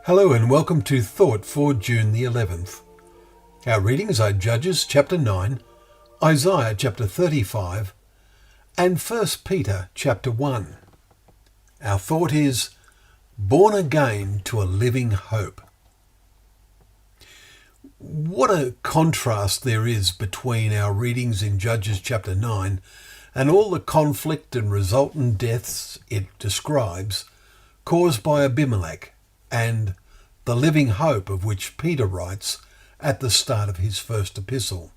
Hello and welcome to Thought for June the 11th. Our readings are Judges chapter 9, Isaiah chapter 35 and First Peter chapter 1. Our thought is, born again to a living hope. What a contrast there is between our readings in Judges chapter 9 and all the conflict and resultant deaths it describes caused by Abimelech and the living hope of which Peter writes at the start of his first epistle.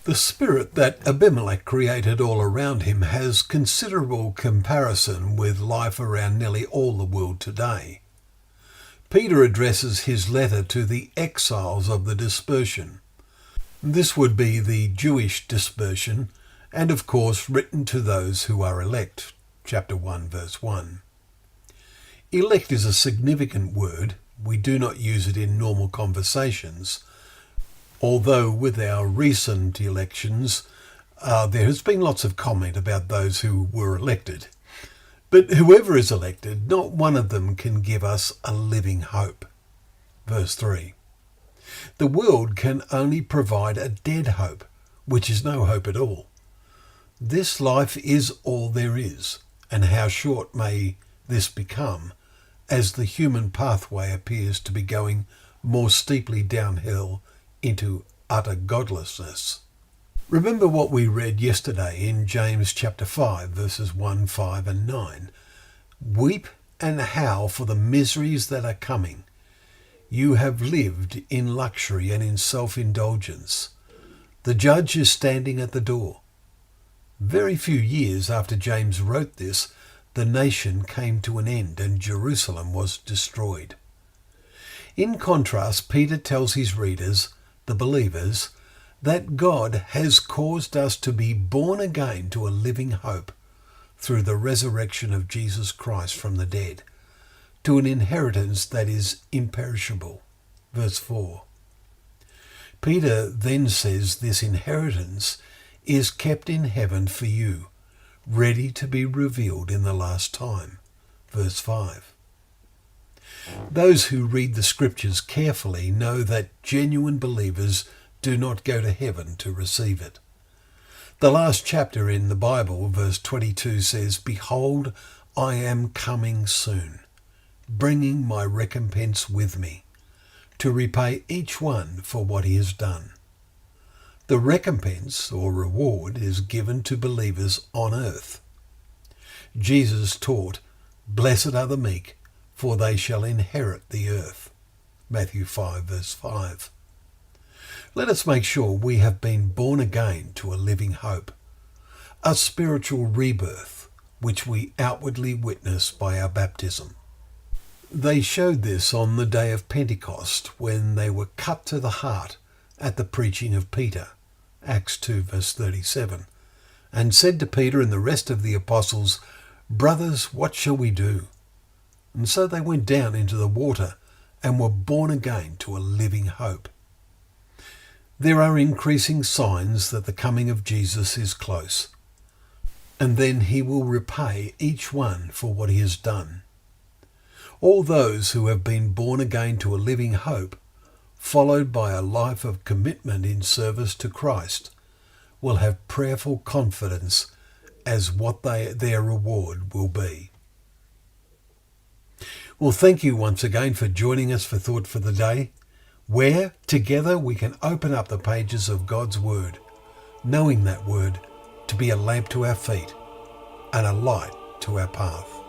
The spirit that Abimelech created all around him has considerable comparison with life around nearly all the world today. Peter addresses his letter to the exiles of the dispersion. This would be the Jewish dispersion, and of course written to those who are elect, chapter 1 verse 1. Elect is a significant word. We do not use it in normal conversations, although with our recent elections there has been lots of comment about those who were elected. But whoever is elected, not one of them can give us a living hope. Verse 3. The world can only provide a dead hope, which is no hope at all. This life is all there is, and how short may this become as the human pathway appears to be going more steeply downhill into utter godlessness. Remember what we read yesterday in James chapter 5 verses 1, 5 and 9. Weep and howl for the miseries that are coming. You have lived in luxury and in self-indulgence. The judge is standing at the door. Very few years after James wrote this, the nation came to an end and Jerusalem was destroyed. In contrast, Peter tells his readers, the believers, that God has caused us to be born again to a living hope through the resurrection of Jesus Christ from the dead, to an inheritance that is imperishable. Verse 4. Peter then says this inheritance is kept in heaven for you, ready to be revealed in the last time. Verse 5. Those who read the scriptures carefully know that genuine believers do not go to heaven to receive it. The last chapter in the Bible, verse 22, says, Behold, I am coming soon, bringing my recompense with me, to repay each one for what he has done. The recompense, or reward, is given to believers on earth. Jesus taught, Blessed are the meek, for they shall inherit the earth. Matthew 5 verse 5. Let us make sure we have been born again to a living hope, a spiritual rebirth, which we outwardly witness by our baptism. They showed this on the day of Pentecost when they were cut to the heart at the preaching of Peter, Acts 2 verse 37, and said to Peter and the rest of the apostles, Brothers, what shall we do? And so they went down into the water and were born again to a living hope. There are increasing signs that the coming of Jesus is close, and then he will repay each one for what he has done. All those who have been born again to a living hope, followed by a life of commitment in service to Christ, will have prayerful confidence as what their reward will be. Well, thank you once again for joining us for Thought for the Day, where together we can open up the pages of God's Word, knowing that Word to be a lamp to our feet and a light to our path.